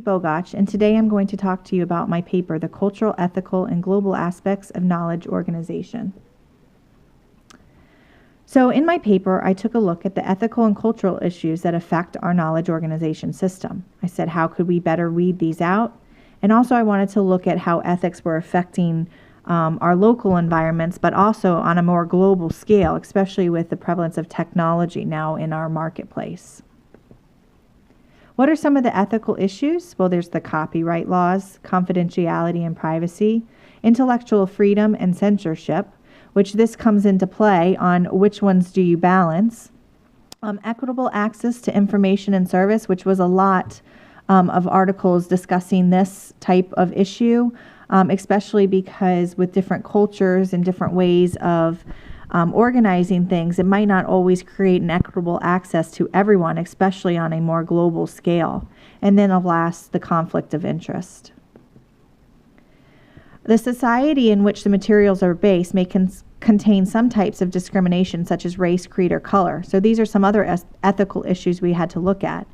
Bogach, and today I'm going to talk to you about my paper, The Cultural, Ethical, and Global Aspects of Knowledge Organization. So in my paper, I took a look at the ethical and cultural issues that affect our knowledge organization system. I said, how could we better weed these out? And also I wanted to look at how ethics were affecting our local environments, but also on a more global scale, especially with the prevalence of technology now in our marketplace. What are some of the ethical issues? Well, there's the copyright laws, confidentiality and privacy, intellectual freedom and censorship, which this comes into play on which ones do you balance, equitable access to information and service, which was a lot of articles discussing this type of issue, especially because with different cultures and different ways of organizing things, it might not always create an equitable access to everyone, especially on a more global scale. And then last, the conflict of interest. The society in which the materials are based may contain some types of discrimination, such as race, creed, or color. So these are some other ethical issues we had to look at.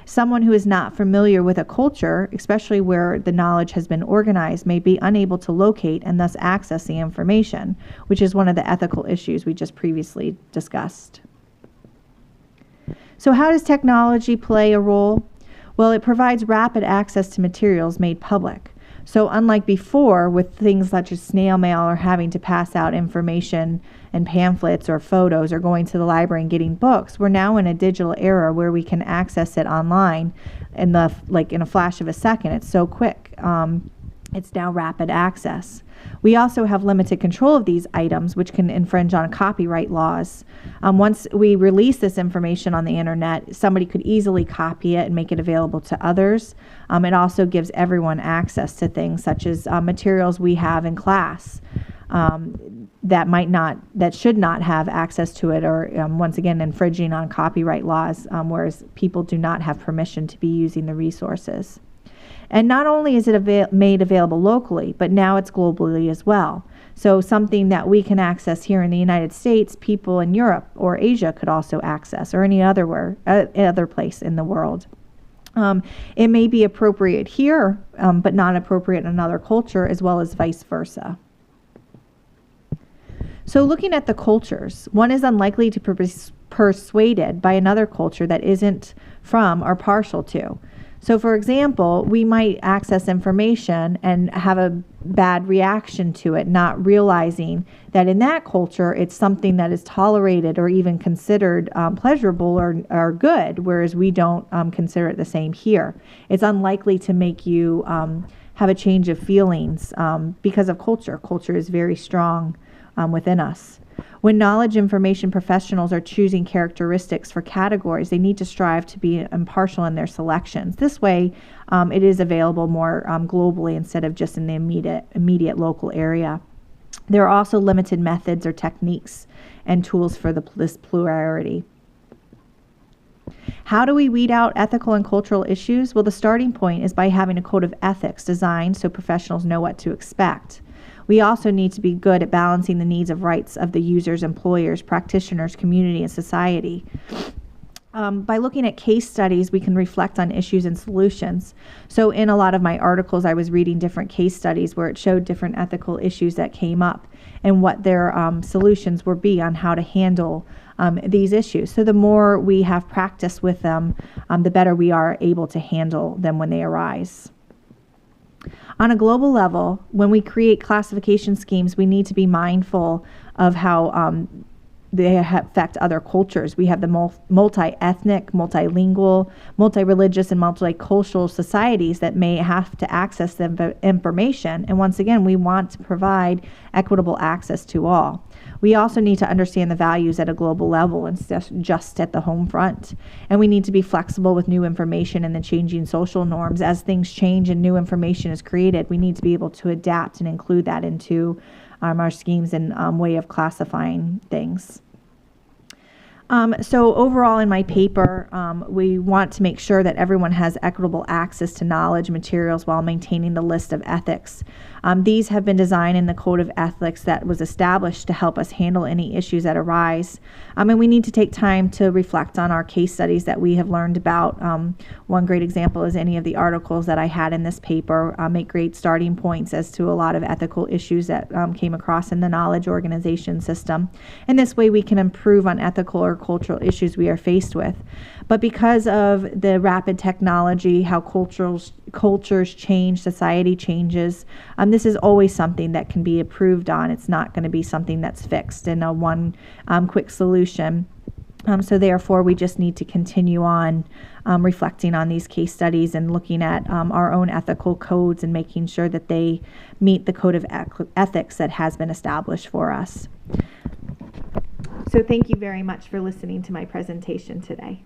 Someone who is not familiar with a culture, especially where the knowledge has been organized, may be unable to locate and thus access the information, which is one of the ethical issues we just previously discussed. So how does technology play a role? Well, it provides rapid access to materials made public. So unlike before with things such as snail mail or having to pass out information and pamphlets or photos or going to the library and getting books, we're now in a digital era where we can access it online in a flash of a second. It's so quick. It's now rapid access. We also have limited control of these items, which can infringe on copyright laws. Once we release this information on the internet, somebody could easily copy it and make it available to others. It also gives everyone access to things such as materials we have in class that should not have access to it, or once again infringing on copyright laws, whereas people do not have permission to be using the resources. And not only is it made available locally, but now it's globally as well. So something that we can access here in the United States, people in Europe or Asia could also access, or any other place in the world. It may be appropriate here, but not appropriate in another culture, as well as vice versa. So looking at the cultures, one is unlikely to be persuaded by another culture that isn't from or partial to. So for example, we might access information and have a bad reaction to it, not realizing that in that culture, it's something that is tolerated or even considered pleasurable or good, whereas we don't consider it the same here. It's unlikely to make you have a change of feelings because of culture. Culture is very strong within us. When knowledge information professionals are choosing characteristics for categories, they need to strive to be impartial in their selections. This way, it is available more globally instead of just in the immediate local area. There are also limited methods or techniques and tools for this plurality. How do we weed out ethical and cultural issues? Well, the starting point is by having a code of ethics designed so professionals know what to expect. We also need to be good at balancing the needs of rights of the users, employers, practitioners, community, and society. By looking at case studies, we can reflect on issues and solutions. So in a lot of my articles, I was reading different case studies where it showed different ethical issues that came up and what their solutions would be on how to handle these issues. So the more we have practice with them, the better we are able to handle them when they arise. On a global level, when we create classification schemes, we need to be mindful of how they affect other cultures. We have the multi-ethnic, multilingual, multi-religious, and multicultural societies that may have to access the information. And once again, we want to provide equitable access to all. We also need to understand the values at a global level and just at the home front. And we need to be flexible with new information and the changing social norms. As things change and new information is created, we need to be able to adapt and include that into our schemes and way of classifying things. So overall in my paper, we want to make sure that everyone has equitable access to knowledge materials while maintaining the list of ethics. These have been designed in the Code of Ethics that was established to help us handle any issues that arise. And we need to take time to reflect on our case studies that we have learned about. One great example is any of the articles that I had in this paper make great starting points as to a lot of ethical issues that came across in the knowledge organization system. And this way we can improve on ethical or cultural issues we are faced with. But because of the rapid technology, how cultures change, society changes, this is always something that can be improved on. It's not going to be something that's fixed in a one quick solution. So therefore, we just need to continue on reflecting on these case studies and looking at our own ethical codes and making sure that they meet the code of ethics that has been established for us. So thank you very much for listening to my presentation today.